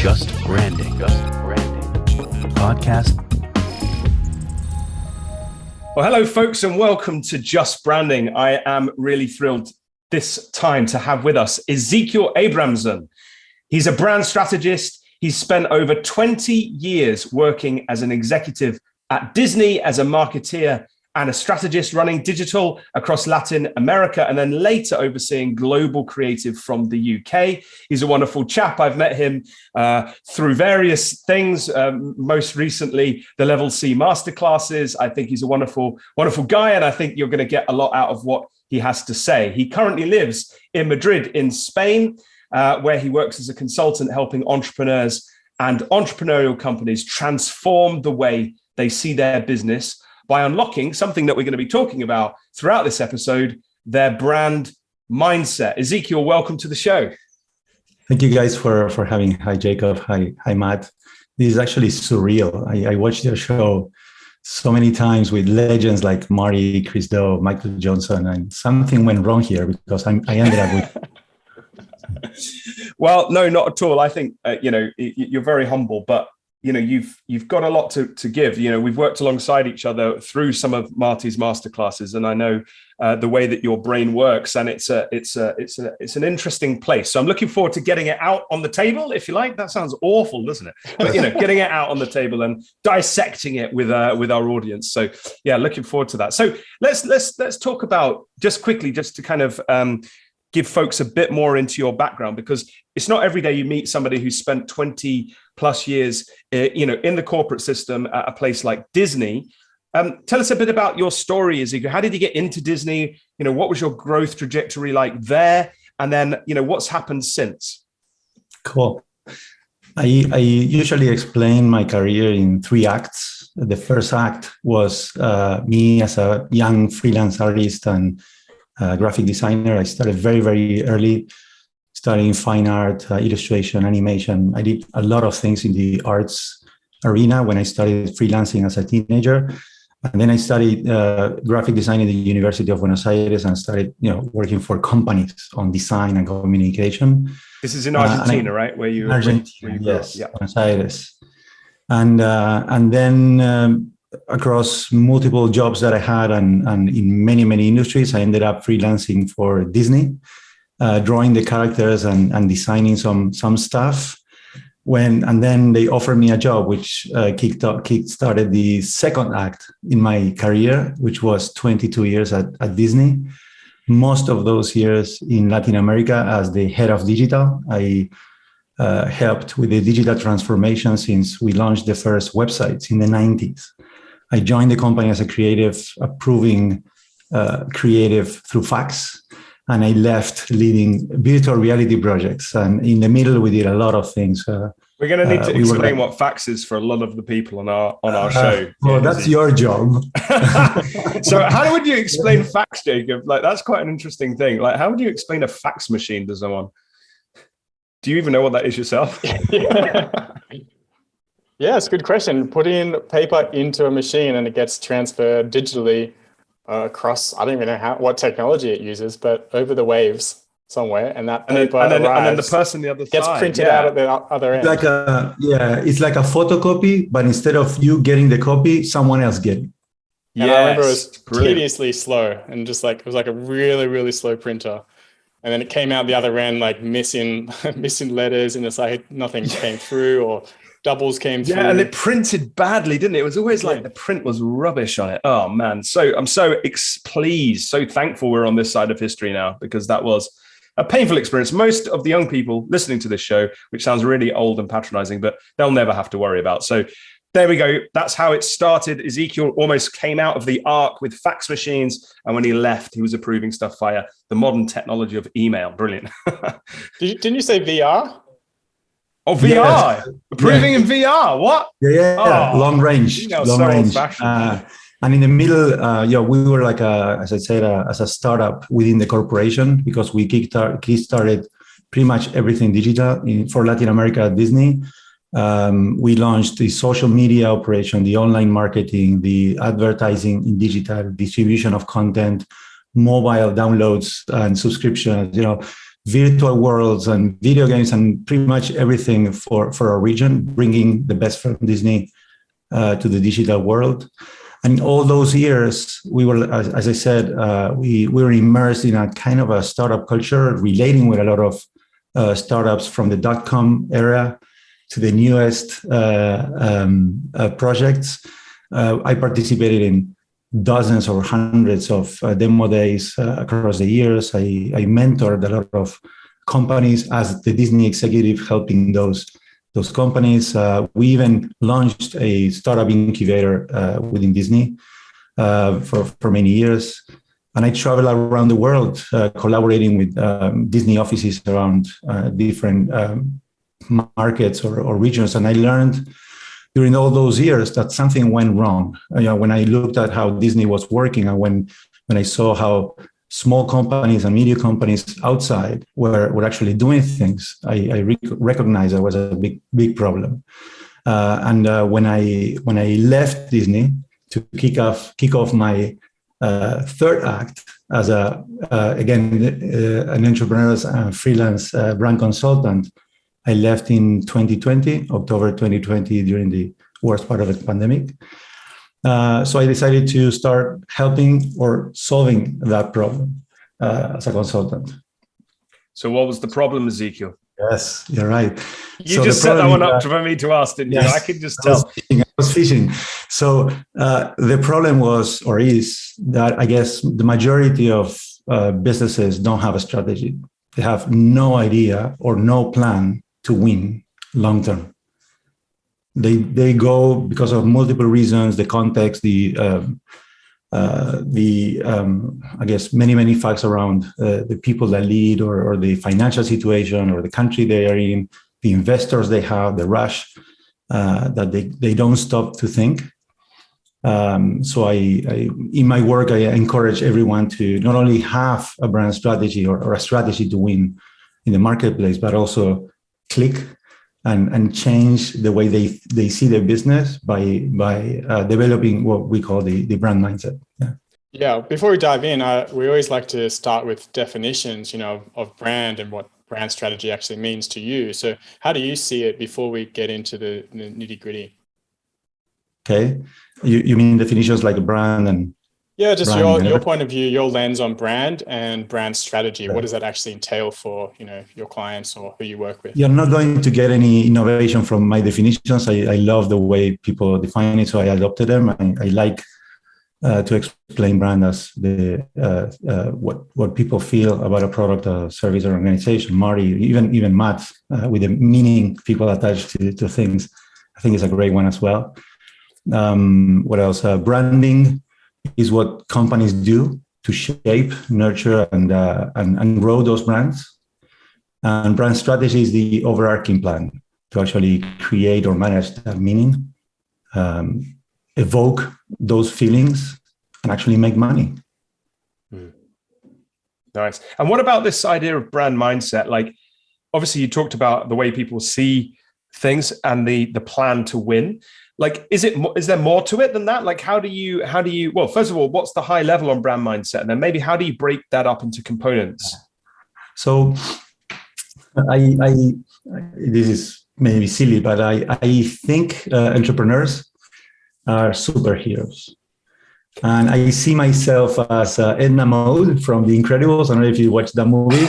Just Branding. Podcast. Well, hello, folks, and welcome to Just Branding. I am really thrilled this time to have with us Ezequiel Abramzon. He's a brand strategist. He's spent over 20 years working as an executive at Disney, as a marketeer and a strategist, running digital across Latin America, and then later overseeing global creative from the UK. He's a wonderful chap. I've met him through various things, most recently the Level C masterclasses. I think he's a wonderful, wonderful guy, and I think you're going to get a lot out of what he has to say. He currently lives in Madrid in Spain, where he works as a consultant helping entrepreneurs and entrepreneurial companies transform the way they see their business by unlocking something that we're going to be talking about throughout this episode, their brand mindset. Ezequiel, welcome to the show. Thank you guys for having. Hi, Jacob. Hi, Matt. This is actually surreal. I watched your show so many times with legends like Marty, Chris Doe, Michael Johnson, and something went wrong here because I ended up with. Well, no, not at all. I think, you're very humble, but you've got a lot to give. We've worked alongside each other through some of Marty's masterclasses, and I know the way that your brain works, and it's an interesting place. So I'm looking forward to getting it out on the table, if you like. That sounds awful, doesn't it? But getting it out on the table and dissecting it with our audience. So yeah, looking forward to that. So let's talk about, just quickly, just to kind of give folks a bit more into your background, because it's not every day you meet somebody who's spent 20 plus years, in the corporate system at a place like Disney. Tell us a bit about your story, Ezequiel. How did you get into Disney? What was your growth trajectory like there? And then, what's happened since? Cool. I usually explain my career in 3 acts. The first act was me as a young freelance artist and graphic designer. I started very, very early, studying fine art, illustration, animation. I did a lot of things in the arts arena when I started freelancing as a teenager. And then I studied graphic design in the University of Buenos Aires and started, working for companies on design and communication. This is in Argentina, right? Where you Argentina, yes, yeah. Buenos Aires. And then across multiple jobs that I had and in many, many industries, I ended up freelancing for Disney, drawing the characters and designing some stuff. And then they offered me a job, which kick-started the second act in my career, which was 22 years at Disney. Most of those years in Latin America as the head of digital. I helped with the digital transformation since we launched the first websites in the 90s. I joined the company as a creative, approving creative through fax, and I left leading virtual reality projects. And in the middle, we did a lot of things. We're going to need to explain what fax is for a lot of the people on our show. Well, that's your job. So how would you explain fax, Jacob? Like, that's quite an interesting thing. Like, how would you explain a fax machine to someone? Do you even know what that is yourself? Yeah, it's a good question. Putting paper into a machine and it gets transferred digitally across, I don't even know what technology it uses, but over the waves somewhere. And that paper and then the person on the other gets side printed out at the other end. It's like a photocopy, but instead of you getting the copy, someone else getting it. Yeah, I remember it was tediously slow and just like, it was like a really, really slow printer. And then it came out the other end, like missing letters, and it's like nothing came through, or doubles came through. Yeah, and it printed badly, didn't it? It was always like the print was rubbish on it. Oh man, so I'm so pleased, so thankful we're on this side of history now, because that was a painful experience. Most of the young people listening to this show, which sounds really old and patronizing, but they'll never have to worry about. So there we go. That's how it started. Ezequiel almost came out of the ark with fax machines, and when he left, he was approving stuff via the modern technology of email. Brilliant. Didn't you say VR? Oh, VR, yes. Approving in VR. What? Yeah. Long range. Long range. And in the middle, we were like as I said, as a startup within the corporation, because we kickstarted pretty much everything digital for Latin America at Disney. We launched the social media operation, the online marketing, the advertising in digital, distribution of content, mobile downloads and subscriptions, virtual worlds and video games and pretty much everything for our region, bringing the best from Disney to the digital world. And in all those years, we were, as I said, we were immersed in a kind of a startup culture, relating with a lot of startups from the .com era to the newest projects. I participated in dozens or hundreds of demo days across the years. I mentored a lot of companies as the Disney executive, helping those companies. We even launched a startup incubator within Disney for many years. And I traveled around the world collaborating with Disney offices around different markets or regions. And I learned during all those years that something went wrong. When I looked at how Disney was working, and when I saw how small companies and media companies outside were actually doing things, I recognized there was a big problem. And when I left Disney to kick off my third act as an entrepreneurial freelance brand consultant, I left in 2020, October 2020, during the worst part of the pandemic. So I decided to start helping or solving that problem as a consultant. So what was the problem, Ezequiel? Yes, you're right. You just set that one up for me to ask, didn't you? I could just tell. I was fishing. So the problem was, or is, that I guess the majority of businesses don't have a strategy. They have no idea or no plan to win long term. They go because of multiple reasons, the context, I guess many facts around the people that lead or the financial situation or the country they are in, the investors they have, the rush that they don't stop to think. So I in my work, I encourage everyone to not only have a brand strategy or a strategy to win in the marketplace, but also click and change the way they see their business by developing what we call the brand mindset. Yeah. Before we dive in, we always like to start with definitions, of brand and what brand strategy actually means to you. So how do you see it before we get into the nitty gritty? Okay. You mean definitions like a brand and... Yeah, just your point of view, your lens on brand and brand strategy. What does that actually entail for, your clients or who you work with? You're not going to get any innovation from my definitions. I love the way people define it, so I adopted them. I like to explain brand as the what people feel about a product, a service, or organization. Marty, even Matt, with the meaning people attach to things, I think is a great one as well. What else? Branding is what companies do to shape, nurture, and grow those brands. And brand strategy is the overarching plan to actually create or manage that meaning, evoke those feelings, and actually make money. Nice. And what about this idea of brand mindset? Like, obviously, you talked about the way people see things and the plan to win. Like, is there more to it than that? Like, how do you, well, first of all, what's the high level on brand mindset? And then maybe how do you break that up into components? So this is maybe silly, but I think entrepreneurs are superheroes. And I see myself as Edna Mode from The Incredibles. I don't know if you watched that movie.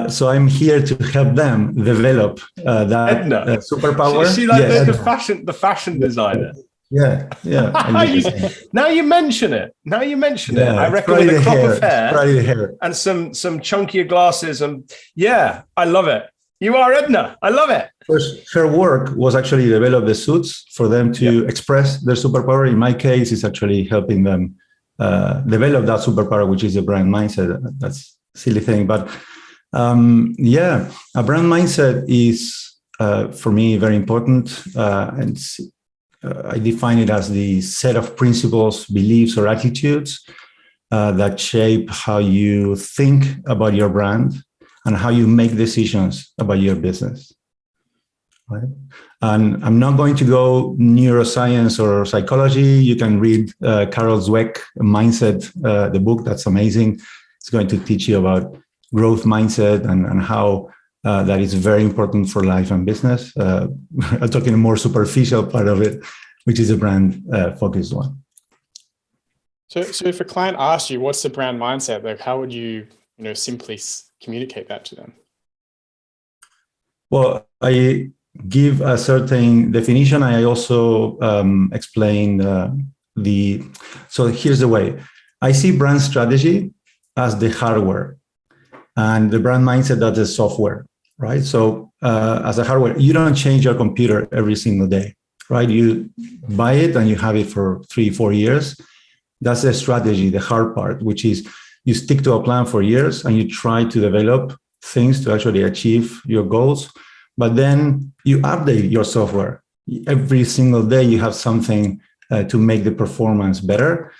So I'm here to help them develop that superpower. Is she like the fashion designer? Yeah. Now you mention it. I reckon with a crop of hair and some chunkier glasses, and I love it. You are Edna. I love it. Her work was actually develop the suits for them to express their superpower. In my case, it's actually helping them develop that superpower, which is a brand mindset. That's a silly thing, but a brand mindset is for me very important, and I define it as the set of principles, beliefs, or attitudes that shape how you think about your brand and how you make decisions about your business. Right? And I'm not going to go neuroscience or psychology. You can read Carol Dweck, Mindset, the book. That's amazing. It's going to teach you about growth mindset and how that is very important for life and business. I'm talking a more superficial part of it, which is a brand focused one. So if a client asks you, what's the brand mindset? Like, how would you, simply communicate that to them? Well, I give a certain definition. I also explain so here's the way. I see brand strategy as the hardware and the brand mindset as the software, right? So as a hardware, you don't change your computer every single day, right? You buy it and you have it for 3-4 years. That's the strategy, the hard part, which is you stick to a plan for years and you try to develop things to actually achieve your goals. But then you update your software. Every single day you have something to make the performance better.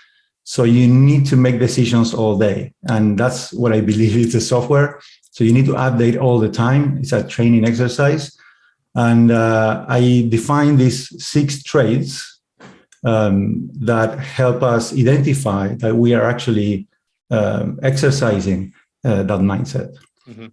So you need to make decisions all day. And that's what I believe is the software. So you need to update all the time. It's a training exercise. And I define these 6 traits that help us identify that we are actually exercising that mindset. Mm-hmm.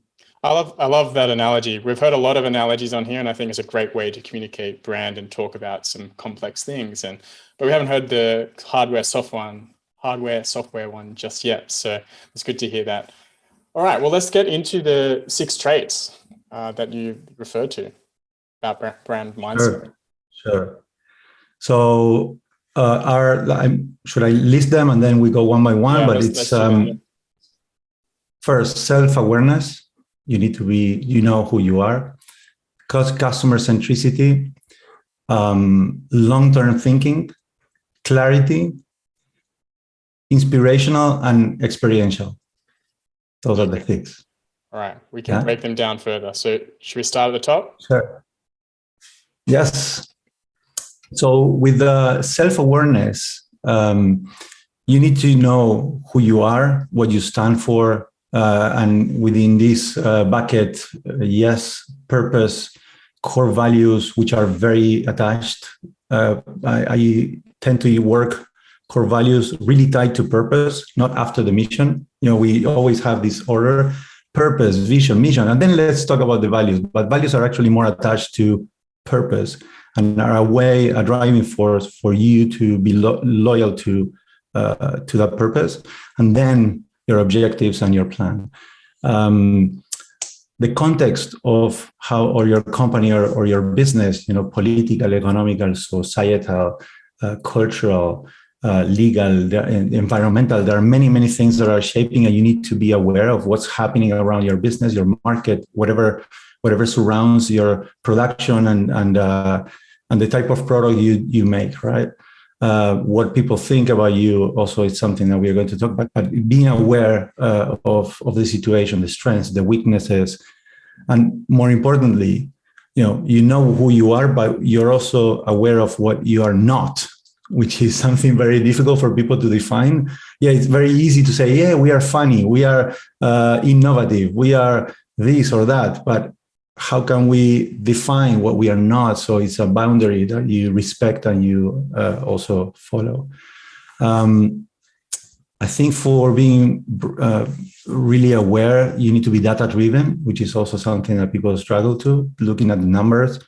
I love that analogy. We've heard a lot of analogies on here, and I think it's a great way to communicate brand and talk about some complex things. But we haven't heard the hardware software one just yet. So it's good to hear that. All right, well, let's get into the 6 traits that you referred to about brand mindset. Sure. So should I list them and then we go one by one? Yeah, but it's first, self-awareness. You need to who you are. Customer centricity, long-term thinking, clarity, inspirational, and experiential. Those are the 6. All right, we can break them down further. So should we start at the top? Sure. Yes. So with the self-awareness, you need to know who you are, what you stand for, and within this bucket, purpose, core values, which are very attached. I tend to work core values really tied to purpose, not after the mission. We always have this order: purpose, vision, mission, and then let's talk about the values. But values are actually more attached to purpose and are a driving force for you to be loyal to that purpose, and then your objectives and your plan. The context of how, or your company or your business, political, economical, societal, cultural, legal, environmental. There are many, many things that are shaping, and you need to be aware of what's happening around your business, your market, whatever surrounds your production and the type of product you make, right? What people think about you also is something that we are going to talk about, but being aware of the situation, the strengths, the weaknesses, and more importantly, you know who you are, but you're also aware of what you are not, which is something very difficult for people to define. Yeah, it's very easy to say, yeah, we are funny, we are innovative, we are this or that, but how can we define what we are not? So it's a boundary that you respect and you also follow. I think for being really aware, you need to be data-driven, which is also something that people struggle to, looking at the numbers,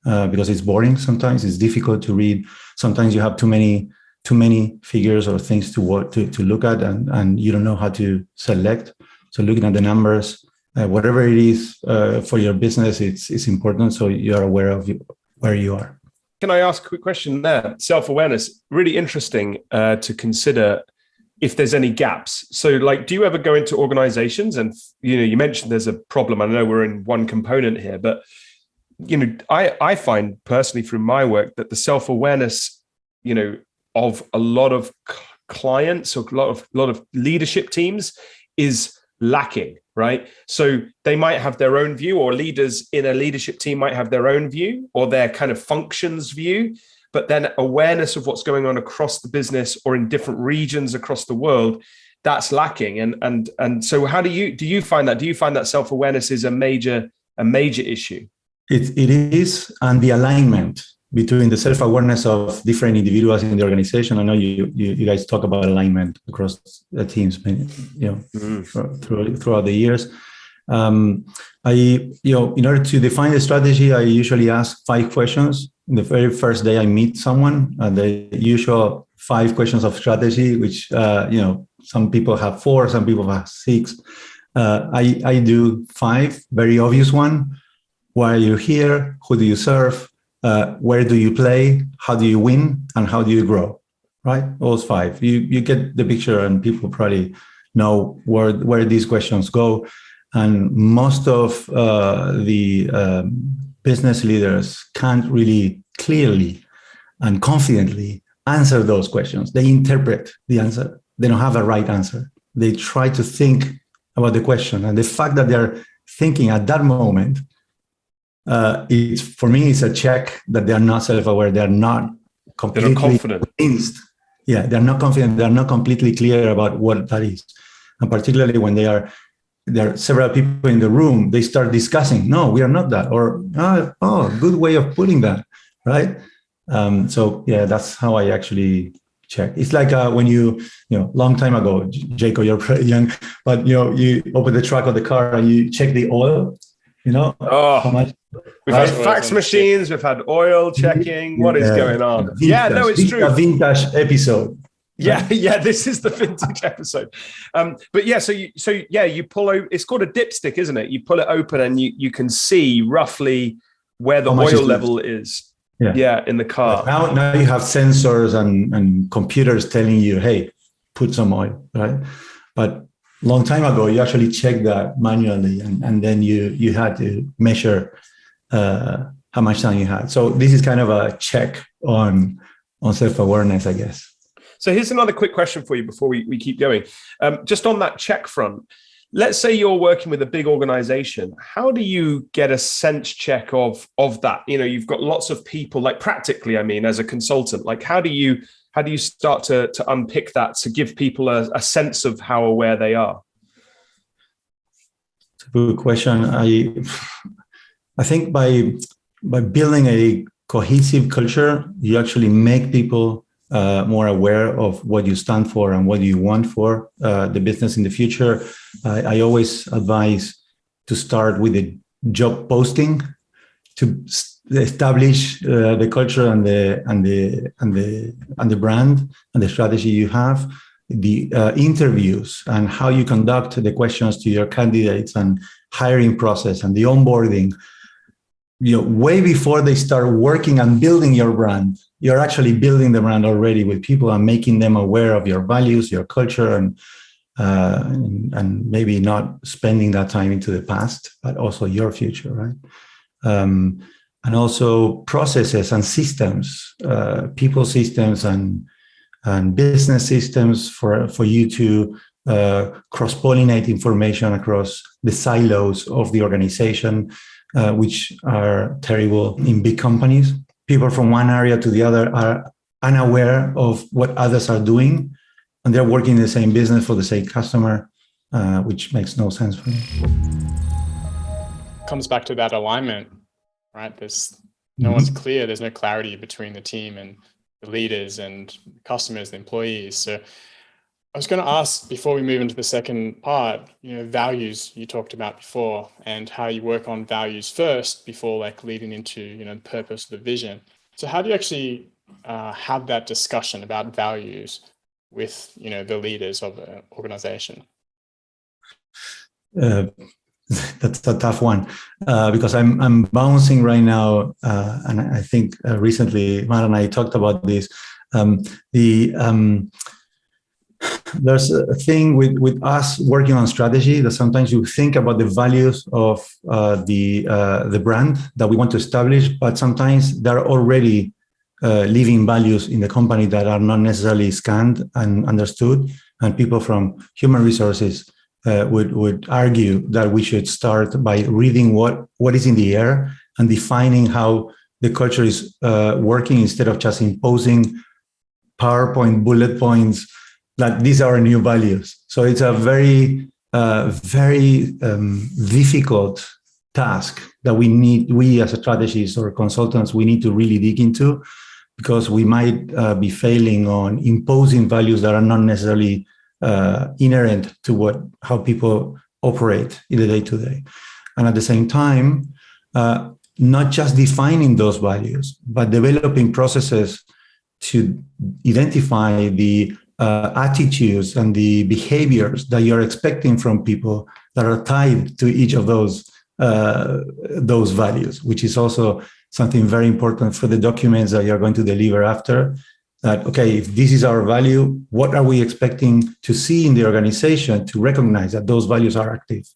because it's boring sometimes. It's difficult to read. Sometimes you have too many figures or things to look at, and you don't know how to select. So looking at the numbers, whatever it is for your business, it's important, so you are aware of where you are. Can I ask a quick question there? Self-awareness, really interesting to consider if there's any gaps. So do you ever go into organizations and, you mentioned there's a problem. I know we're in one component here, but, I find personally through my work that the self-awareness, of a lot of clients or a lot of leadership teams is lacking, right? So they might have their own view, or leaders in a leadership team might have their own view or their kind of functions view, but then awareness of what's going on across the business or in different regions across the world, that's lacking. And so how do you find that? Do you find that self-awareness is a major issue? It is, and the alignment between the self-awareness of different individuals in the organization. I know you guys talk about alignment across the teams, throughout the years. In order to define the strategy, I usually ask 5 questions. The very first day I meet someone, the usual 5 questions of strategy, which, some people have 4, some people have 6. I do 5, very obvious one. Why are you here? Who do you serve? Where do you play? How do you win? And how do you grow? Right? Those 5. You get the picture, and people probably know where these questions go. And most of the business leaders can't really clearly and confidently answer those questions. They interpret the answer. They don't have a right answer. They try to think about the question. And the fact that they're thinking at that moment, for me, it's a check that they're not self-aware. They're not completely confident. Convinced. Yeah, they're not confident. They're not completely clear about what that is. And particularly when there are several people in the room, they start discussing, no, we are not that, or, good way of putting that, right? So yeah, that's how I actually check. It's like when long time ago, Jacob, you're pretty young, but you open the trunk of the car and you check the oil, how much. We've had fax machines, we've had oil checking. What is going on? Vintage, it's true. A vintage episode. Yeah, this is the vintage episode. But yeah, so you pull out. It's called a dipstick, isn't it? You pull it open and you can see roughly where the oil level is. Yeah, in the car. Now you have sensors and computers telling you, hey, put some oil, right? But long time ago, you actually checked that manually, and then you had to measure how much time you had. So this is kind of a check on self-awareness, I guess. So here's another quick question for you before we keep going. Just on that check front, let's say you're working with a big organization. How do you get a sense check of that? You've got lots of people, like practically, I mean, as a consultant, like how do you start to unpick that to give people a sense of how aware they are? It's a good question. I think by building a cohesive culture, you actually make people more aware of what you stand for and what you want for the business in the future. I always advise to start with a job posting to establish the culture and the brand and the strategy you have. The interviews and how you conduct the questions to your candidates and hiring process and the onboarding. Way before they start working and building your brand, you're actually building the brand already with people and making them aware of your values, your culture, and maybe not spending that time into the past, but also your future, right? And also processes and systems, people systems and business systems for you to cross-pollinate information across the silos of the organization, which are terrible in big companies. People from one area to the other are unaware of what others are doing, and they're working in the same business for the same customer, which makes no sense for me. Comes back to that alignment, right? No one's clear. There's no clarity between the team and the leaders and customers, the employees. So I was going to ask, before we move into the second part, values you talked about before, and how you work on values first before leading into, the purpose, the vision. So how do you actually have that discussion about values with, the leaders of an organization? That's a tough one because I'm bouncing right now, and I think recently Matt and I talked about this. There's a thing with us working on strategy that sometimes you think about the values of the brand that we want to establish, but sometimes there are already living values in the company that are not necessarily scanned and understood. And people from human resources would argue that we should start by reading what is in the air and defining how the culture is working instead of just imposing PowerPoint bullet points that these are our new values. So it's a very, very difficult task that we as a strategists or consultants, we need to really dig into, because we might be failing on imposing values that are not necessarily inherent to how people operate in the day-to-day. And at the same time, not just defining those values, but developing processes to identify the attitudes and the behaviors that you're expecting from people that are tied to each of those values, which is also something very important for the documents that you're going to deliver after. That, okay, if this is our value, what are we expecting to see in the organization to recognize that those values are active,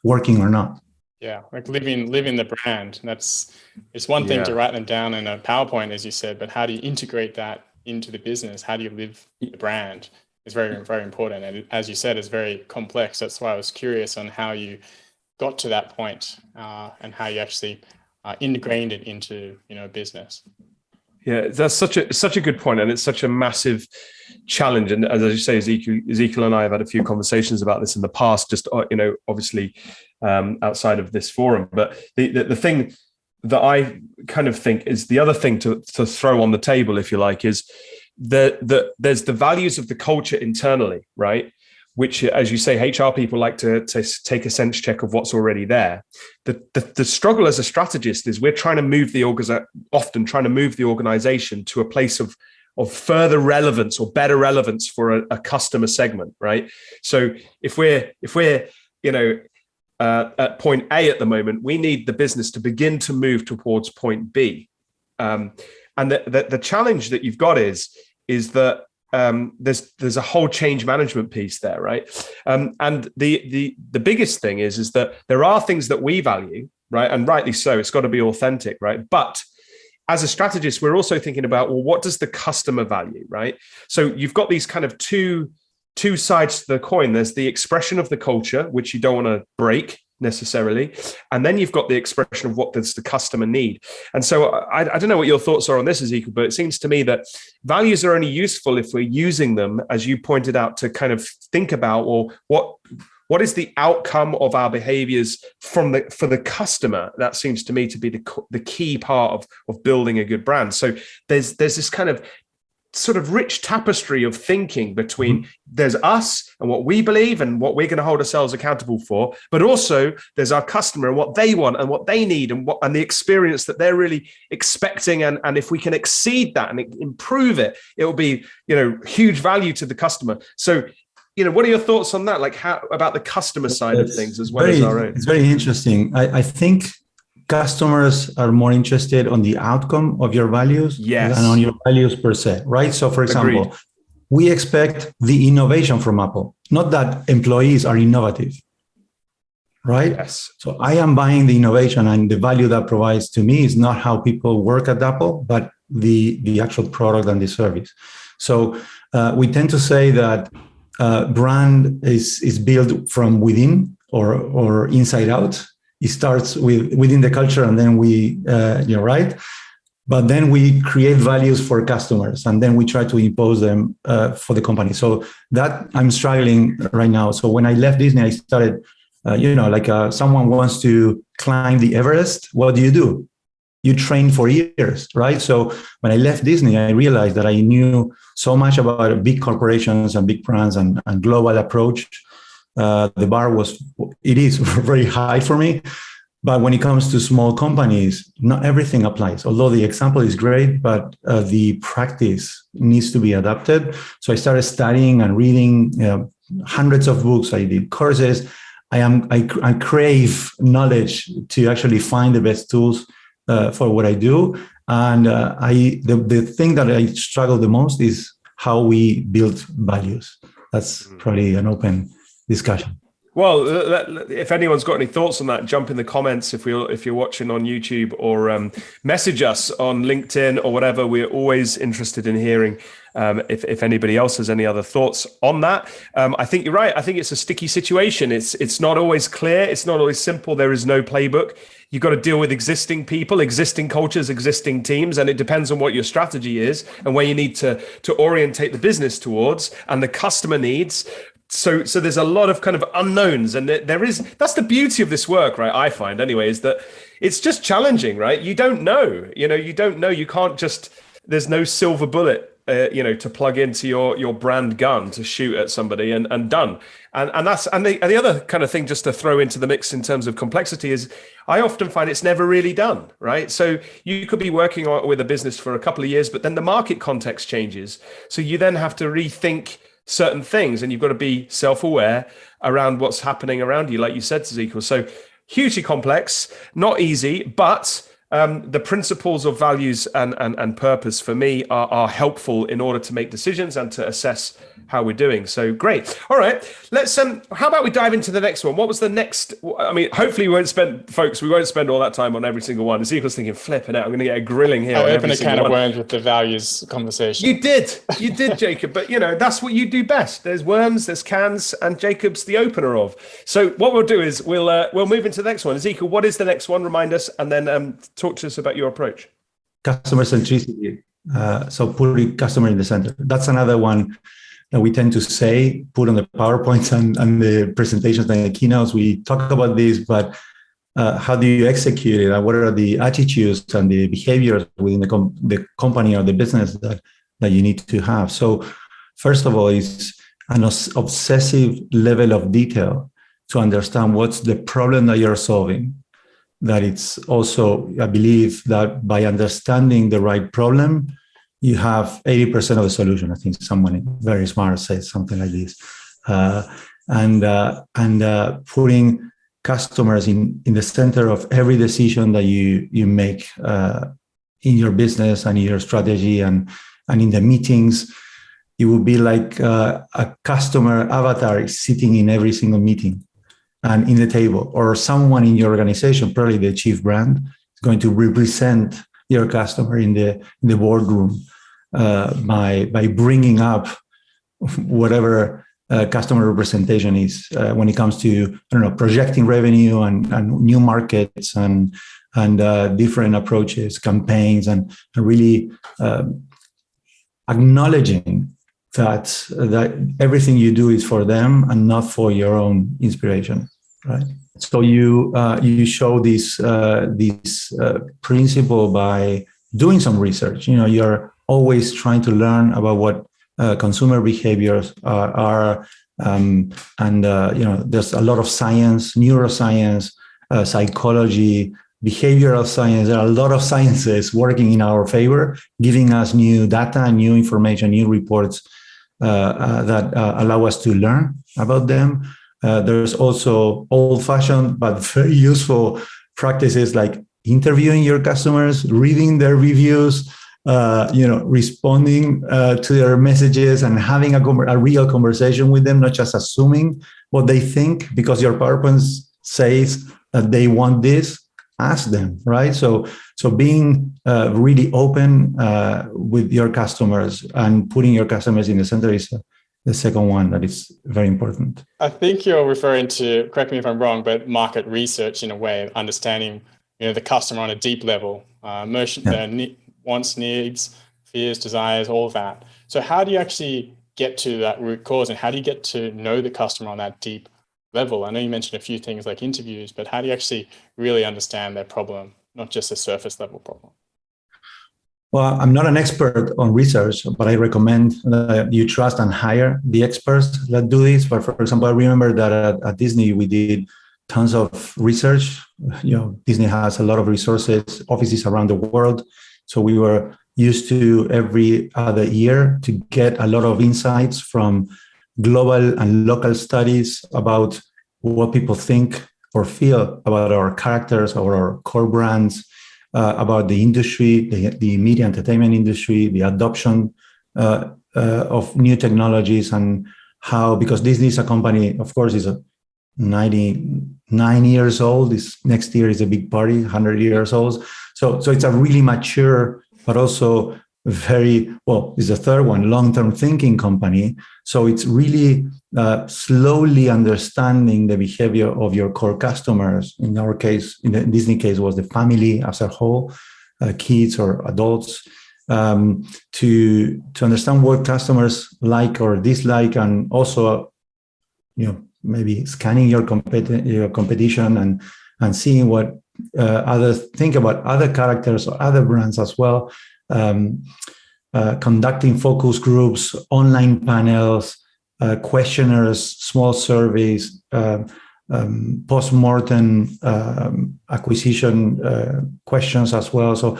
working or not? Yeah, like living the brand. It's one thing to write them down in a PowerPoint, as you said, but how do you integrate that into the business? How do you live the brand? Is very, very important. And as you said, it's very complex. That's why I was curious on how you got to that point, and how you actually integrated it into business. Yeah, that's such a good point, and it's such a massive challenge. And as you say, Ezequiel and I have had a few conversations about this in the past, just obviously outside of this forum. But the thing that I kind of think is the other thing to throw on the table, if you like, is that there's the values of the culture internally, right? Which, as you say, HR people like to take a sense check of what's already there. The struggle as a strategist is we're trying to move the organization to a place of further relevance or better relevance for a customer segment, right? So if we're at point A at the moment, we need the business to begin to move towards point B. And the challenge that you've got is that there's a whole change management piece there, right? And the biggest thing is that there are things that we value, right? And rightly so, it's got to be authentic, right? But as a strategist, we're also thinking about, well, what does the customer value, right? So you've got these kind of two sides to the coin. There's the expression of the culture, which you don't want to break necessarily. And then you've got the expression of what does the customer need. And so I don't know what your thoughts are on this, Ezequiel, but it seems to me that values are only useful if we're using them, as you pointed out, to kind of think about, well, what is the outcome of our behaviors for the customer? That seems to me to be the key part of building a good brand. So there's this kind of sort of rich tapestry of thinking between there's us and what we believe and what we're going to hold ourselves accountable for, but also there's our customer and what they want and what they need and the experience that they're really expecting. And if we can exceed that and improve it, it will be, huge value to the customer. So, what are your thoughts on that? Like, how about the customer side of things as well as our own? It's very interesting. I think customers are more interested on the outcome of your values than on your values per se, right? So, for example, Agreed. We expect the innovation from Apple, not that employees are innovative, right? Yes. So I am buying the innovation, and the value that provides to me is not how people work at Apple, but the actual product and the service. So we tend to say that brand is built from within or inside out. It starts within the culture, and then right? But then we create values for customers, and then we try to impose them for the company. So that I'm struggling right now. So when I left Disney, I started, someone wants to climb the Everest. What do? You train for years, right? So when I left Disney, I realized that I knew so much about big corporations and big brands and global approach. The bar is very high for me. But when it comes to small companies, not everything applies. Although the example is great, but the practice needs to be adapted. So I started studying and reading hundreds of books. I did courses. I crave knowledge to actually find the best tools for what I do. And the thing that I struggle the most is how we build values. That's probably an open discussion. Well, if anyone's got any thoughts on that, jump in the comments if you're watching on YouTube, or message us on LinkedIn or whatever. We're always interested in hearing if anybody else has any other thoughts on that. I think you're right. I think it's a sticky situation. It's not always clear. It's not always simple. There is no playbook. You've got to deal with existing people, existing cultures, existing teams, and it depends on what your strategy is and where you need to orientate the business towards and the customer needs. So there's a lot of kind of unknowns, and that's the beauty of this work, right? I find anyway, is that it's just challenging, right? You don't know, you don't know. You can't just, there's no silver bullet, to plug into your brand gun to shoot at somebody and done. And the other kind of thing just to throw into the mix in terms of complexity is I often find it's never really done, right? So you could be working with a business for a couple of years, but then the market context changes. So you then have to rethink certain things, and you've got to be self-aware around what's happening around you, like you said, Ezequiel. So hugely complex, not easy, but the principles of values and purpose for me are helpful in order to make decisions and to assess how we're doing. So great. All right, let's how about we dive into the next one? What was the next? I mean, hopefully we won't spend all that time on every single one. Ezequiel's thinking, flipping out, I'm going to get a grilling here. I opened a can of worms with the values conversation. You did, Jacob, but that's what you do best. There's worms, there's cans, and Jacob's the opener of. So what we'll do is we'll move into the next one. Ezequiel, what is the next one? Remind us, and then talk to us about your approach. Customer centricity. So putting customer in the center. That's another one that we tend to say, put on the PowerPoints and the presentations and the keynotes. We talk about this, but how do you execute it? And what are the attitudes and the behaviors within the company or the business that you need to have? So first of all, is an obsessive level of detail to understand what's the problem that you're solving. That it's also, I believe that by understanding the right problem, you have 80% of the solution. I think someone very smart says something like this. And putting customers in the center of every decision that you make in your business and in your strategy and in the meetings. It would be like a customer avatar sitting in every single meeting and in the table, or someone in your organization, probably the chief brand, is going to represent your customer in the boardroom by bringing up whatever customer representation is when it comes to, projecting revenue and new markets and different approaches, campaigns, and really acknowledging that everything you do is for them and not for your own inspiration, right? So you show this principle by doing some research. You're always trying to learn about what consumer behaviors are, and there's a lot of science, neuroscience, psychology, behavioral science. There are a lot of sciences working in our favor, giving us new data, new information, new reports that allow us to learn about them. There's also old-fashioned but very useful practices like interviewing your customers, reading their reviews, responding to their messages and having a real conversation with them, not just assuming what they think because your PowerPoint says that they want this. Ask them, right? So being really open with your customers and putting your customers in the center is the second one that is very important. I think you're referring to, correct me if I'm wrong, but market research in a way, understanding the customer on a deep level, their wants, needs, fears, desires, all of that. So how do you actually get to that root cause, and how do you get to know the customer on that deep level? I know you mentioned a few things like interviews, but how do you actually really understand their problem, not just a surface level problem? Well, I'm not an expert on research, but I recommend that you trust and hire the experts that do this. But for example, I remember that at Disney, we did tons of research. Disney has a lot of resources, offices around the world. So we were used to every other year to get a lot of insights from global and local studies about what people think or feel about our characters or our core brands, about the industry, the media entertainment industry, the adoption of new technologies, and how, because Disney is a company, of course, is 99 years old. Next year is a big party, 100 years old. So it's a really mature, but also very, it's the third one, long-term thinking company. So it's really slowly understanding the behavior of your core customers. In our case, in the Disney case, was the family as a whole, kids or adults, to understand what customers like or dislike, and also, maybe scanning your competition and seeing what think about other characters or other brands as well. Conducting focus groups, online panels, questionnaires, small surveys, post-mortem acquisition questions as well. So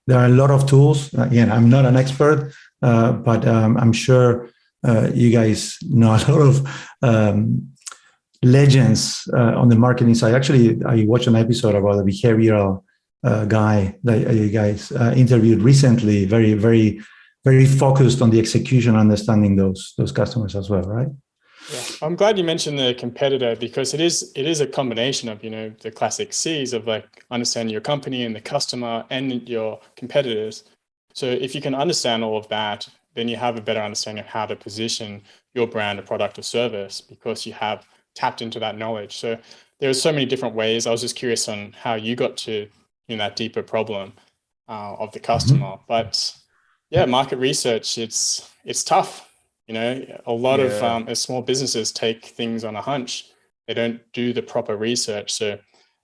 there are a lot of tools. Again, I'm not an expert, but I'm sure you guys know a lot of legends on the marketing side. Actually, I watched an episode about a behavioral guy that you guys interviewed recently, very, very, very focused on the execution, understanding those customers as well, right? Yeah, I'm glad you mentioned the competitor, because it is a combination of, the classic C's of like understanding your company and the customer and your competitors. So if you can understand all of that, then you have a better understanding of how to position your brand or product or service, because you have tapped into that knowledge. So there are so many different ways. I was just curious on how you got to that deeper problem of the customer. But yeah, market research, it's tough. A lot of small businesses take things on a hunch. They don't do the proper research. So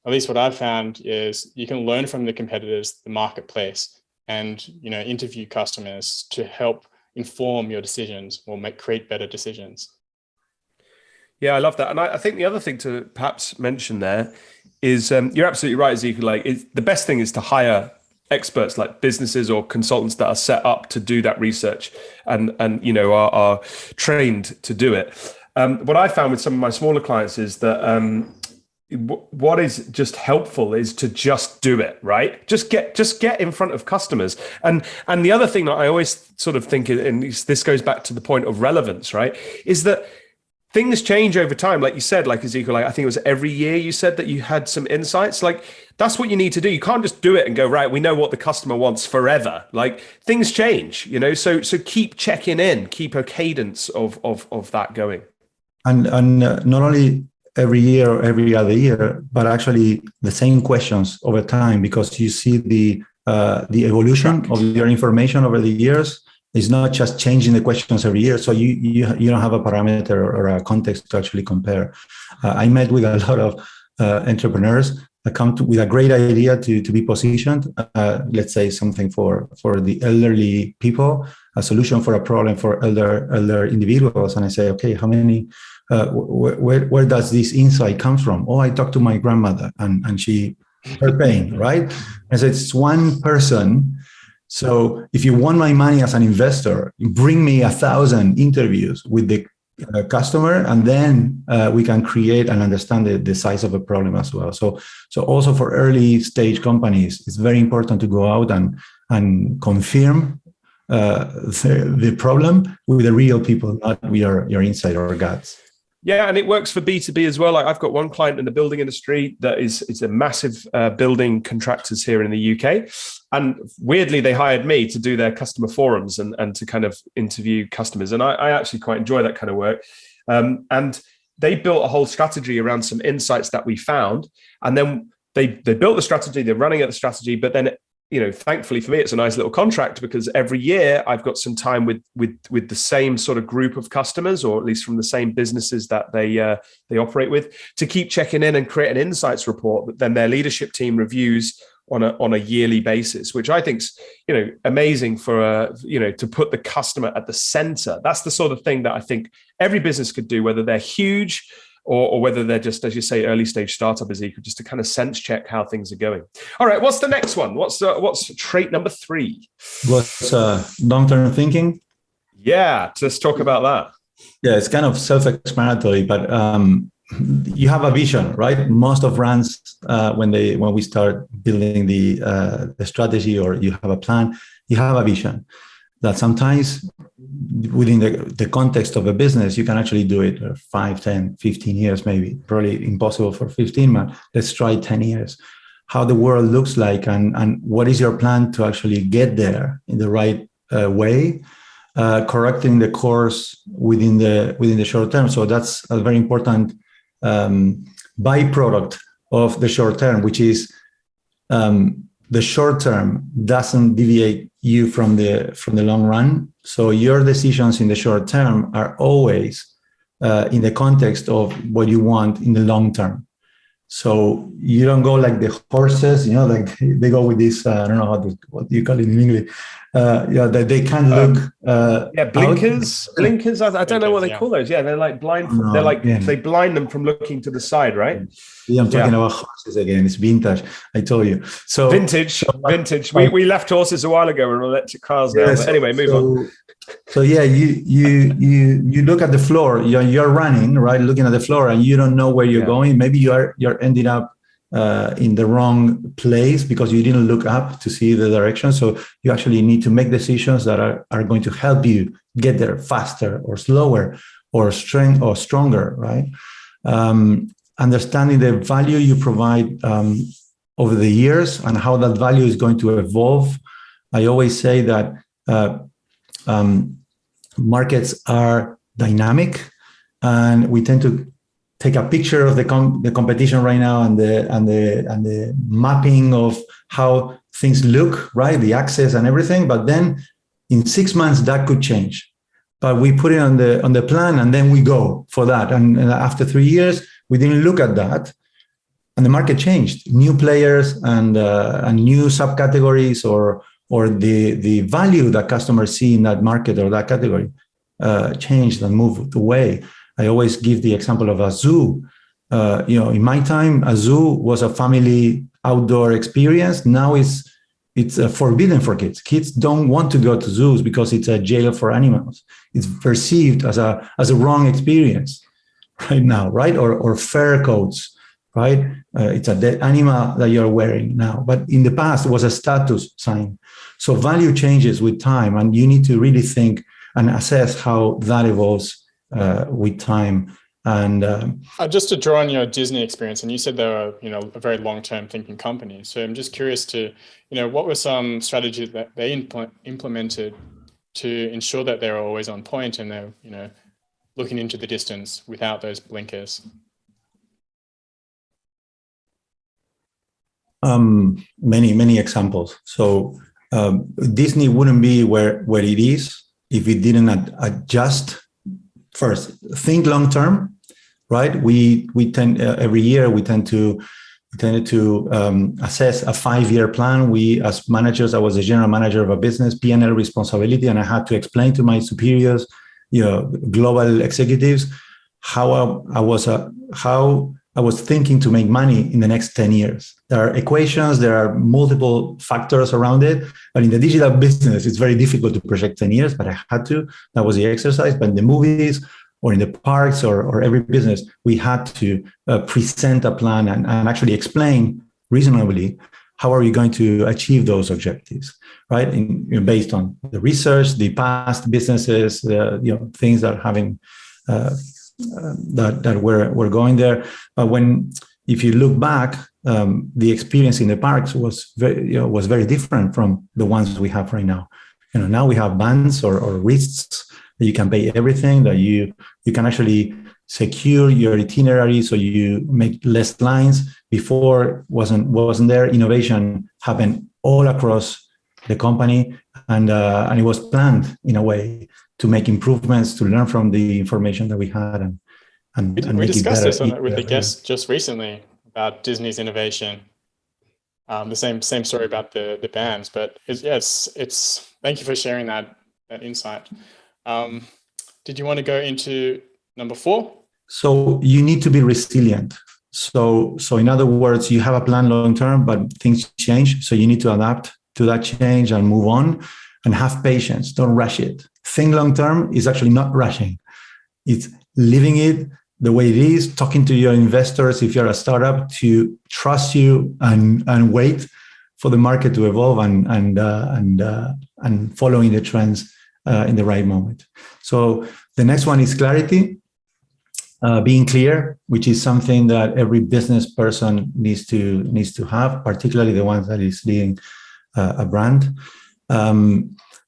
at least what I've found is you can learn from the competitors, the marketplace, and interview customers to help inform your decisions or create better decisions. Yeah, I love that. And I think the other thing to perhaps mention there is you're absolutely right, Ezekiel. Like, the best thing is to hire experts like businesses or consultants that are set up to do that research and are trained to do it. What I found with some of my smaller clients is that what is just helpful is to just do it, right? Just get in front of customers. And the other thing that I always sort of think, and this goes back to the point of relevance, right, is that things change over time. Like you said, like Ezekiel, I think it was every year you said that you had some insights. Like, that's what you need to do. You can't just do it and go, right, we know what the customer wants forever. Like, things change, so keep checking in, keep a cadence of that going. And not only every year or every other year, but actually the same questions over time, because you see the evolution of your information over the years. It's not just changing the questions every year. So you don't have a parameter or a context to actually compare. I met with a lot of entrepreneurs that come with a great idea to be positioned. Let's say something for the elderly people, a solution for a problem for elder individuals. And I say, okay, how many? Where does this insight come from? Oh, I talked to my grandmother and her pain, right? And so it's one person. So if you want my money as an investor, bring me 1,000 interviews with the customer, and then we can create and understand the size of a problem as well. So also for early stage companies, it's very important to go out and confirm the problem with the real people, not with your inside or guts. Yeah, and it works for B2B as well. Like, I've got one client in the building industry that is a massive building contractors here in the UK. And weirdly, they hired me to do their customer forums and to kind of interview customers. And I actually quite enjoy that kind of work. And they built a whole strategy around some insights that we found. And then they built the strategy, they're running at the strategy, but then thankfully for me, it's a nice little contract, because every year I've got some time with the same sort of group of customers, or at least from the same businesses that they operate with, to keep checking in and create an insights report that then their leadership team reviews on a yearly basis, which I think's amazing for to put the customer at the center. That's the sort of thing that I think every business could do, whether they're huge or whether they're just, as you say, early stage startup, Ezekiel, just to kind of sense check how things are going. All right, what's the next one? What's trait number 3? What's long-term thinking? Yeah, let's talk about that. Yeah, it's kind of self-explanatory, but you have a vision, right? Most of brands, when we start building the strategy, or you have a plan, you have a vision that sometimes within the context of a business, you can actually do it 5, 10, 15 years, maybe. Probably impossible for 15, but let's try 10 years. How the world looks like, and what is your plan to actually get there in the right way, correcting the course within the short term. So that's a very important byproduct of the short term, which is the short term doesn't deviate you from the long run. So your decisions in the short term are always in the context of what you want in the long term. So you don't go like the horses, like they go with this, I don't know what you call it in English. They can't look. Blinkers. Out. Blinkers. I don't know what they call those. Yeah, they're like blind. They're like they blind them from looking to the side, right? Yeah, I'm talking about horses again. It's vintage. I told you. So vintage. We left horses a while ago. We're on electric cars now. But anyway, move on. So yeah, you look at the floor. You're running, right? Looking at the floor, and you don't know where you're going. Maybe you're ending up in the wrong place because you didn't look up to see the direction. So you actually need to make decisions that are going to help you get there faster or slower or strength or stronger, right? Understanding the value you provide over the years and how that value is going to evolve. I always say that markets are dynamic, and we tend to take a picture of the competition right now and the mapping of how things look, right? The access and everything. But then in 6 months that could change. But we put it on the plan, and then we go for that. And after 3 years, we didn't look at that, and the market changed. New players and new subcategories or the value that customers see in that market or that category changed and moved away. I always give the example of a zoo. In my time, a zoo was a family outdoor experience. Now it's forbidden for kids. Kids don't want to go to zoos because it's a jail for animals. It's perceived as a wrong experience right now, right? Or fur coats, right? It's a dead animal that you're wearing now. But in the past, it was a status sign. So value changes with time, and you need to really think and assess how that evolves with time. And just to draw on your Disney experience, and you said they were, a very long-term thinking company. So I'm just curious to, what were some strategies that they implemented to ensure that they're always on point and they're, looking into the distance without those blinkers? Many examples. So Disney wouldn't be where it is if it didn't adjust. First, think long term, right? We tend every year we tended to assess a 5-year plan. We, as managers, I was a general manager of a business, P&L responsibility, and I had to explain to my superiors, global executives, how I was thinking to make money in the next 10 years. There are equations, there are multiple factors around it. But in the digital business, it's very difficult to project 10 years, but I had to. That was the exercise. But in the movies or in the parks or every business, we had to present a plan and actually explain reasonably how are you going to achieve those objectives, right? Based on the research, the past businesses, things that are having that we're going there. But if you look back, the experience in the parks was very different from the ones we have right now. Now we have bands or wrists that you can pay everything, that you can actually secure your itinerary so you make less lines. Before wasn't there. Innovation happened all across the company, and it was planned in a way to make improvements, to learn from the information that we had, and we discussed this with the guest just recently about Disney's innovation. The same story about the bands, but it's thank you for sharing that insight. Did you want to go into number 4? So you need to be resilient. So in other words, you have a plan long term, but things change. So you need to adapt to that change and move on, and have patience. Don't rush it. Think long term is actually not rushing. It's living it the way it is, talking to your investors if you're a startup to trust you and wait for the market to evolve and following the trends in the right moment. So the next one is clarity, being clear, which is something that every business person needs to have, particularly the ones that is leading a brand.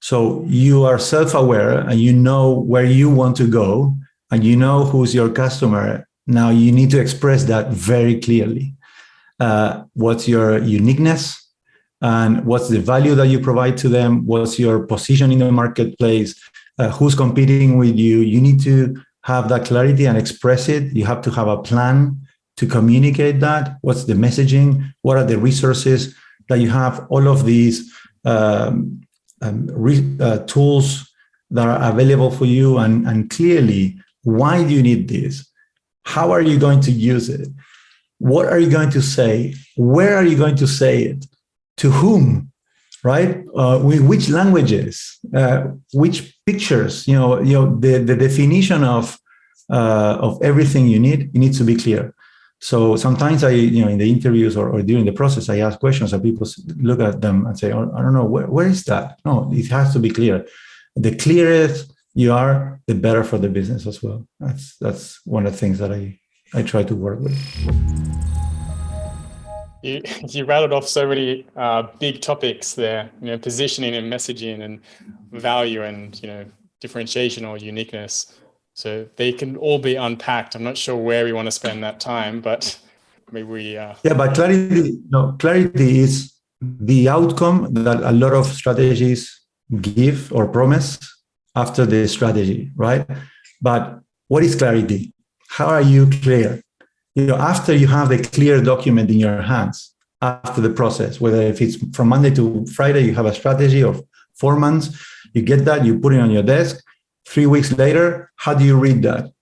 So you are self-aware and you know where you want to go and you know who's your customer. Now you need to express that very clearly. What's your uniqueness and what's the value that you provide to them? What's your position in the marketplace? Who's competing with you? You need to have that clarity and express it. You have to have a plan to communicate that? What's the messaging? What are the resources that you have? All of these tools that are available for you, and clearly, why do you need this? How are you going to use it? What are you going to say? Where are you going to say it? To whom? Right? With which languages? Which pictures? The definition of everything you need, it needs to be clear. So sometimes in the interviews or during the process, I ask questions and people look at them and say, oh, I don't know, where is that? No, it has to be clear. The clearest you are, the better for the business as well. That's one of the things that I try to work with. You rattled off so many big topics there, positioning and messaging and value and, differentiation or uniqueness. So they can all be unpacked. I'm not sure where we want to spend that time, but maybe we... Yeah, but clarity is the outcome that a lot of strategies give or promise after the strategy, right? But what is clarity? How are you clear? After you have the clear document in your hands, after the process, whether if it's from Monday to Friday, you have a strategy of 4 months, you get that, you put it on your desk. 3 weeks later, how do you read that?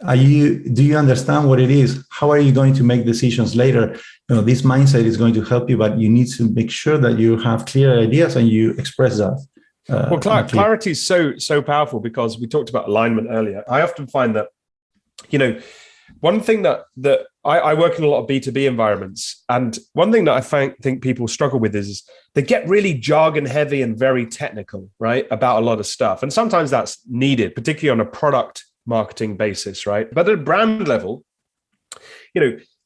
Do you understand what it is? How are you going to make decisions later? This mindset is going to help you, but you need to make sure that you have clear ideas and you express that. Well, clarity is so powerful, because we talked about alignment earlier. I often find that, one thing that I work in a lot of B2B environments, and one thing that I think people struggle with is they get really jargon heavy and very technical, right, about a lot of stuff. And sometimes that's needed, particularly on a product marketing basis, right? But at a brand level,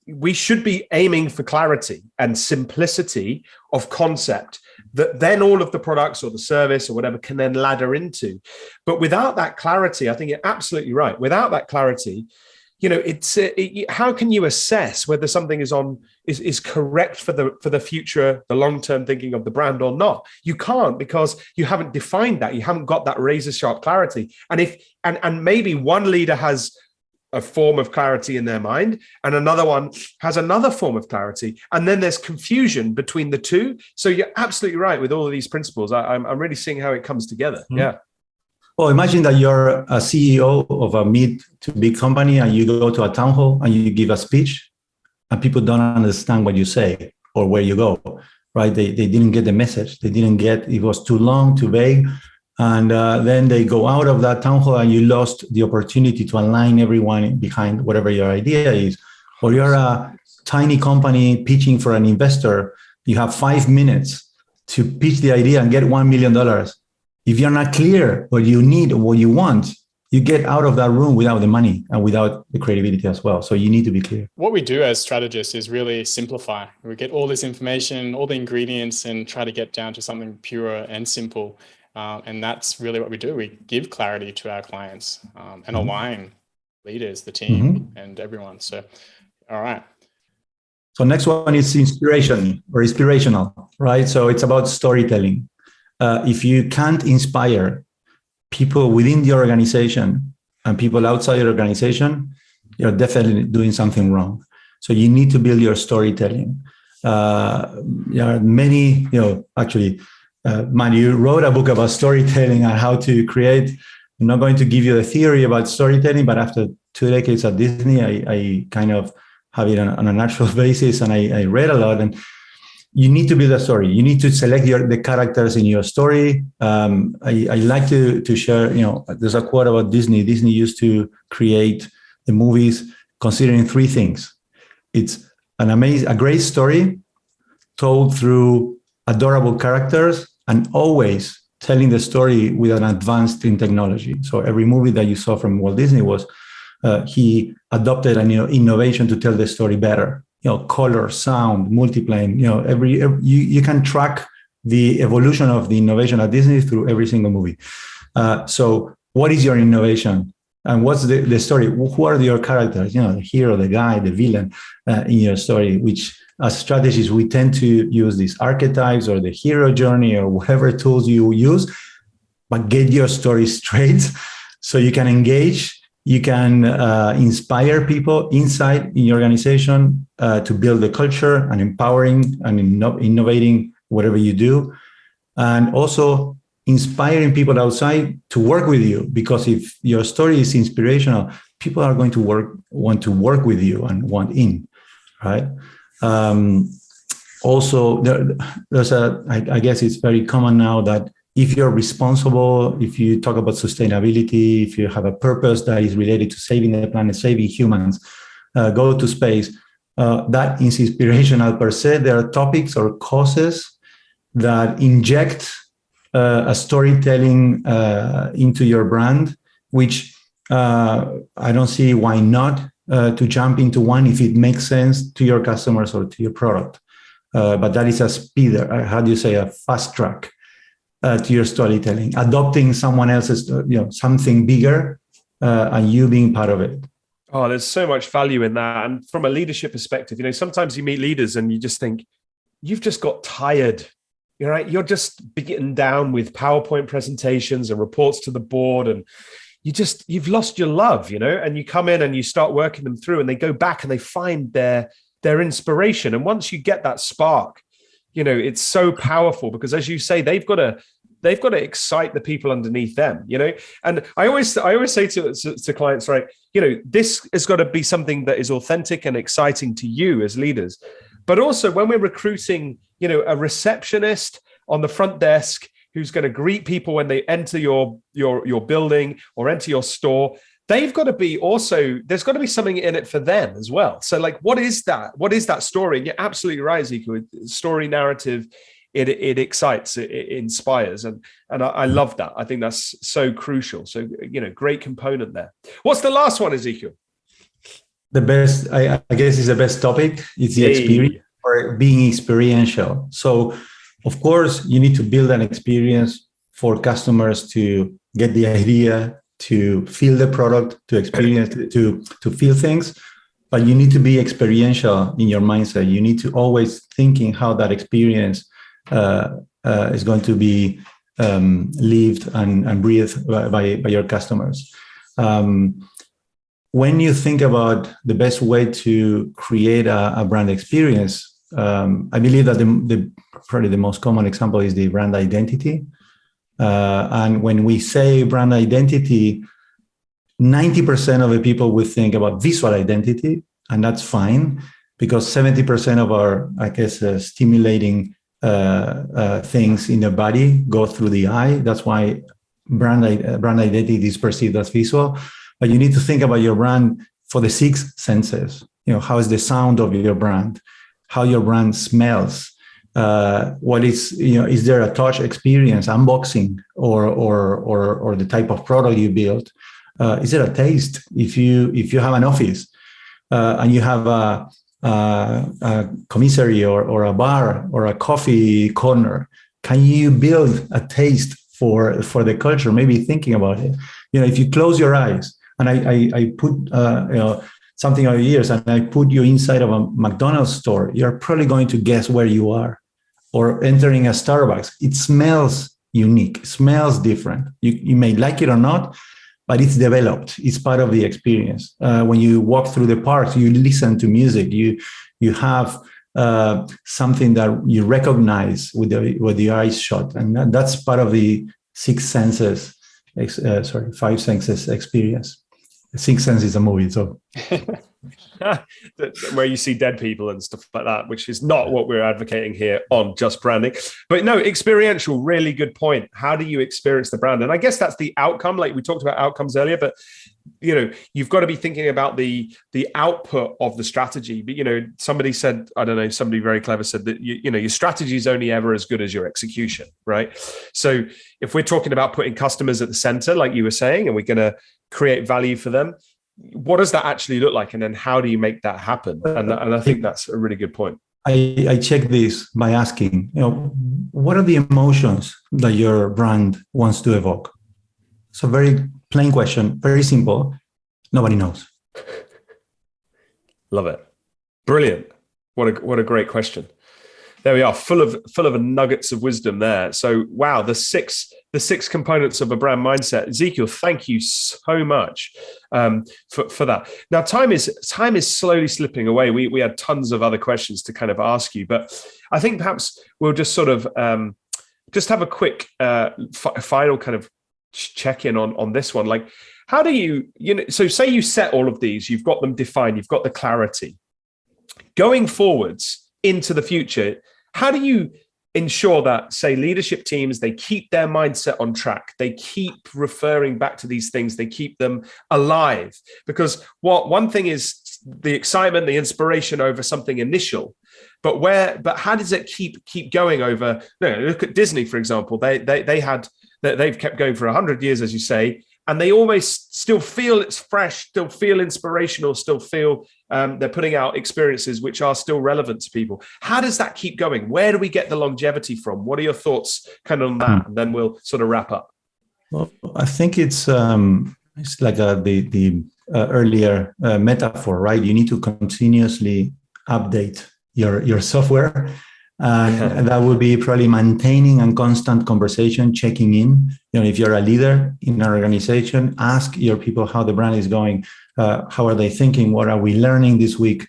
we should be aiming for clarity and simplicity of concept that then all of the products or the service or whatever can then ladder into. But without that clarity, I think you're absolutely right. Without that clarity, how can you assess whether something is correct for the future, the long-term thinking of the brand or not? You can't, because you haven't defined that. You haven't got that razor sharp clarity. And maybe one leader has a form of clarity in their mind and another one has another form of clarity. And then there's confusion between the two. So you're absolutely right with all of these principles. I'm really seeing how it comes together. Mm-hmm. Yeah. Well, imagine that you're a CEO of a mid to big company and you go to a town hall and you give a speech and people don't understand what you say or where you go, right? They didn't get the message. It was too long, too vague. And then they go out of that town hall and you lost the opportunity to align everyone behind whatever your idea is. Or you're a tiny company pitching for an investor. You have 5 minutes to pitch the idea and get $1 million. If you're not clear what you need or what you want, you get out of that room without the money and without the credibility as well. So you need to be clear. What we do as strategists is really simplify. We get all this information, all the ingredients, and try to get down to something pure and simple. And that's really what we do. We give clarity to our clients and align leaders, the team, and everyone. So, all right. So next one is inspiration or inspirational, right? So it's about storytelling. If you can't inspire people within the organization and people outside your organization, you're definitely doing something wrong. So you need to build your storytelling. There are many, Man, you wrote a book about storytelling and how to create. I'm not going to give you the theory about storytelling, but after 2 decades at Disney, I kind of have it on a natural basis, and I read a lot. And you need to build a story. You need to select the characters in your story. I like to share, there's a quote about Disney. Disney used to create the movies considering 3 things. It's a great story told through adorable characters and always telling the story with an advanced in technology. So every movie that you saw from Walt Disney was, he adopted an innovation to tell the story better. Color, sound, multiplying, you can track the evolution of the innovation at Disney through every single movie. So what is your innovation? And what's the story? Who are your characters? The hero, the guy, the villain in your story, which as strategists, we tend to use these archetypes or the hero journey or whatever tools you use, but get your story straight so you can engage You can inspire people inside in your organization to build the culture and empowering and innovating whatever you do. And also inspiring people outside to work with you, because if your story is inspirational, people are going to want to work with you and want in, right? Also, I guess it's very common now that if you're responsible, if you talk about sustainability, if you have a purpose that is related to saving the planet, saving humans, go to space, that is inspirational per se. There are topics or causes that inject a storytelling into your brand, which I don't see why not to jump into one if it makes sense to your customers or to your product. But that is a speeder, how do you say, a fast track to your storytelling, adopting someone else's, something bigger and you being part of it. Oh, there's so much value in that. And from a leadership perspective, sometimes you meet leaders and you just think, you've just got tired. You're just beaten down with PowerPoint presentations and reports to the board, and you've lost your love, and you come in and you start working them through, and they go back and they find their inspiration. And once you get that spark, it's so powerful, because as you say, they've got to excite the people underneath them, And I always say to clients, right, this has got to be something that is authentic and exciting to you as leaders. But also when we're recruiting, a receptionist on the front desk who's going to greet people when they enter your building or enter your store, they've got to be also, there's got to be something in it for them as well. So like, what is that? What is that story? And you're absolutely right, Ezequiel. Story, narrative, it excites, it inspires. And I love that. I think that's so crucial. So, great component there. What's the last one, Ezequiel? The best, I guess, is the best topic. It's the experience, or being experiential. So, of course, you need to build an experience for customers to get the idea, to feel the product, to experience, to feel things. But you need to be experiential in your mindset. You need to always thinking how that experience is going to be lived and breathed by your customers. When you think about the best way to create a brand experience, I believe that probably the most common example is the brand identity. And when we say brand identity, 90% of the people will think about visual identity, and that's fine, because 70% of our, I guess, stimulating things in the body go through the eye. That's why brand identity is perceived as visual. But you need to think about your brand for the 6 senses. How is the sound of your brand? How your brand smells? What is there a touch experience, unboxing, or the type of product you build? Is there a taste? If you have an office and you have a commissary or a bar or a coffee corner, can you build a taste for the culture? Maybe thinking about it. If you close your eyes, and I put something over years, and I put you inside of a McDonald's store, you're probably going to guess where you are. Or entering a Starbucks, it smells unique, it smells different. You may like it or not, but it's developed. It's part of the experience. When you walk through the parks, you listen to music. You have something that you recognize with the eyes shut, and that's part of the 6 senses. 5 senses experience. Sixth Sense is a movie, so where you see dead people and stuff like that, which is not what we're advocating here on Just Branding. But no, experiential, really good point. How do you experience the brand? And I guess that's the outcome. Like we talked about outcomes earlier, but you've got to be thinking about the output of the strategy. But somebody said, I don't know, somebody very clever said that your strategy is only ever as good as your execution, right? So if we're talking about putting customers at the center, like you were saying, and we're going to create value for them, what does that actually look like? And then how do you make that happen? And I think that's a really good point. I check this by asking, what are the emotions that your brand wants to evoke? It's a very plain question, very simple. Nobody knows. Love it. Brilliant. What a great question. There we are, full of nuggets of wisdom there. So, wow, the 6 the 6 components of a brand mindset. Ezequiel, thank you so much for that. Now, time is slowly slipping away. We had tons of other questions to kind of ask you, but I think perhaps we'll just sort of just have a quick final kind of check in on this one. Like, how do you so say you set all of these, you've got them defined, you've got the clarity. Going forwards into the future, how do you ensure that, say, leadership teams, they keep their mindset on track, they keep referring back to these things, they keep them alive? Because one thing is the excitement, the inspiration over something initial, but how does it keep going over? Look at Disney, for example. They've kept going for 100 years, as you say, and they always still feel it's fresh, still feel inspirational, still feel they're putting out experiences which are still relevant to people. How does that keep going? Where do we get the longevity from? What are your thoughts kind of on that? And then we'll sort of wrap up. Well, I think it's like the earlier metaphor, right? You need to continuously update your software. And that would be probably maintaining a constant conversation, checking in. If you're a leader in an organization, ask your people how the brand is going. How are they thinking? What are we learning this week?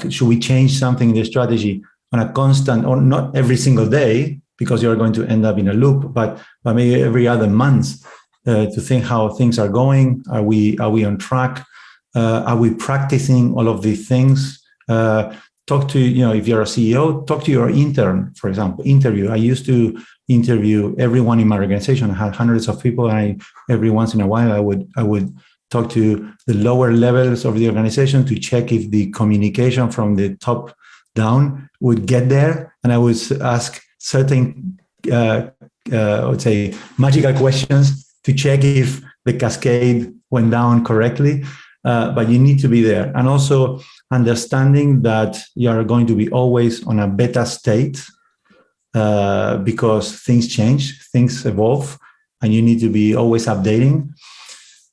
Should we change something in the strategy on a constant, or not every single day, because you're going to end up in a loop, but maybe every other month to think how things are going. Are we on track? Are we practicing all of these things? Talk to, if you're a CEO, talk to your intern, for example, interview. I used to interview everyone in my organization. I had hundreds of people, and every once in a while, I would talk to the lower levels of the organization to check if the communication from the top down would get there. And I would ask certain, I would say, magical questions to check if the cascade went down correctly. But you need to be there. And also understanding that you are going to be always on a beta state because things change, things evolve, and you need to be always updating.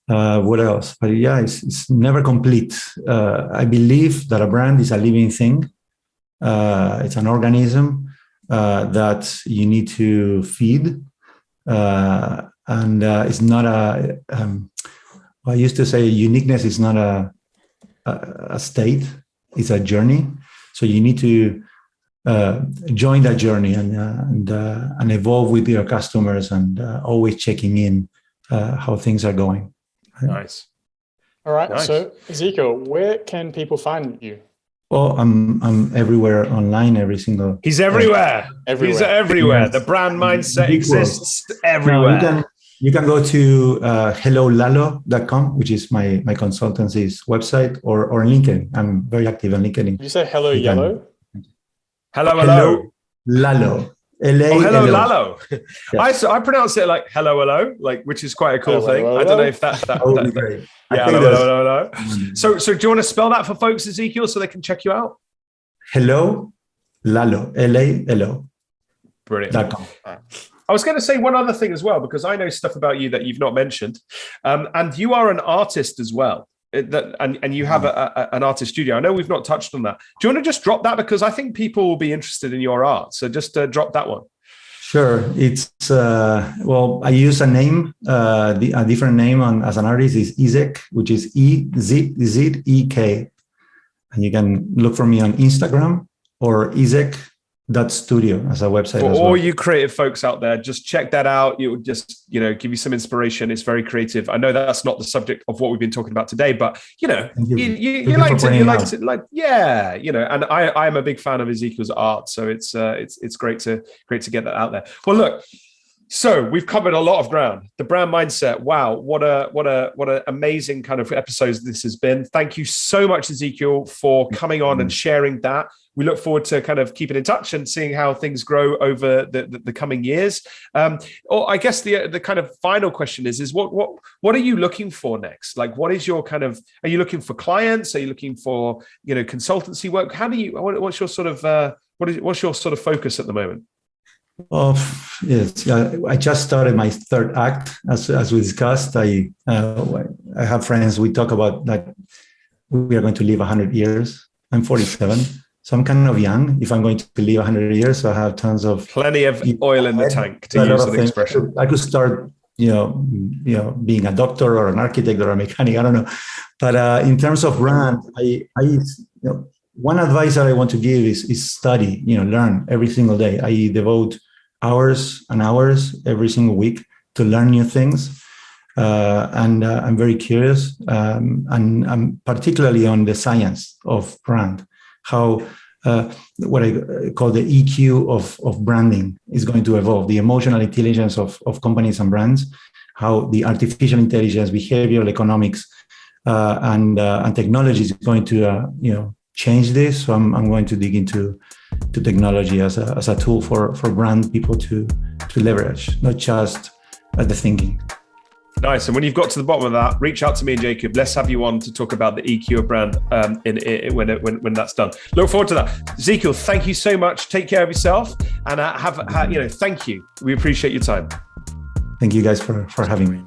What else? But yeah, it's never complete. I believe that a brand is a living thing. It's an organism that you need to feed. And it's not I used to say uniqueness is not a state, it's a journey. So you need to join that journey and evolve with your customers and always checking in how things are going. Nice. All right. Nice. So Ezequiel, where can people find you? Oh, I'm everywhere online, every single. He's everywhere. He's everywhere. Yes. The brand mindset exists everywhere. No, you can go to hellolalo.com, which is my consultancy's website, or LinkedIn. I'm very active on LinkedIn. Did you say hello yellow? Hello. Lalo. Hello, Lalo. Yes. I pronounce it like hello, like, which is quite a cool thing. I don't know if that would be great. Yeah, hello. So do you want to spell that for folks, Ezequiel, so they can check you out? Hello, Lalo. LALO. Brilliant. I was going to say one other thing as well, because I know stuff about you that you've not mentioned, and you are an artist as well. And you have an artist studio. I know we've not touched on that. Do you want to just drop that? Because I think people will be interested in your art. So just drop that one. Sure. It's, I use a name, a different name as an artist is Ezek, which is EZEK. And you can look for me on Instagram or Ezek.studio as a website. For all you creative folks out there, just check that out. It will just, give you some inspiration. It's very creative. I know that's not the subject of what we've been talking about today, but you like to, and I am a big fan of Ezequiel's art. So it's great to get that out there. Well, look, so we've covered a lot of ground. The brand mindset. Wow, what a amazing kind of episodes this has been. Thank you so much, Ezequiel, for coming on and sharing that. We look forward to kind of keeping in touch and seeing how things grow over the coming years. Or I guess the kind of final question is what are you looking for next? Like, what is your kind of? Are you looking for clients? Are you looking for consultancy work? What's your sort of what's your sort of focus at the moment? Yes, I just started my third act, as we discussed. I have friends. We talk about that we are going to live 100 years. I'm 47. So I'm kind of young if I'm going to live 100 years. So I have plenty of oil in the tank, to use an expression. I could start, being a doctor or an architect or a mechanic. I don't know. But in terms of brand, one advice that I want to give is study, learn every single day. I devote hours and hours every single week to learn new things. And I'm very curious, and I'm particularly on the science of brand, how what I call the EQ of branding is going to evolve, the emotional intelligence of companies and brands, how the artificial intelligence, behavioral economics, and technology is going to change this. So I'm going to dig into technology as a tool for brand people to leverage, not just the thinking. Nice. And when you've got to the bottom of that, reach out to me and Jacob. Let's have you on to talk about the EQ of brand when that's done. Look forward to that. Ezequiel, thank you so much. Take care of yourself, and thank you. We appreciate your time. Thank you guys for having me.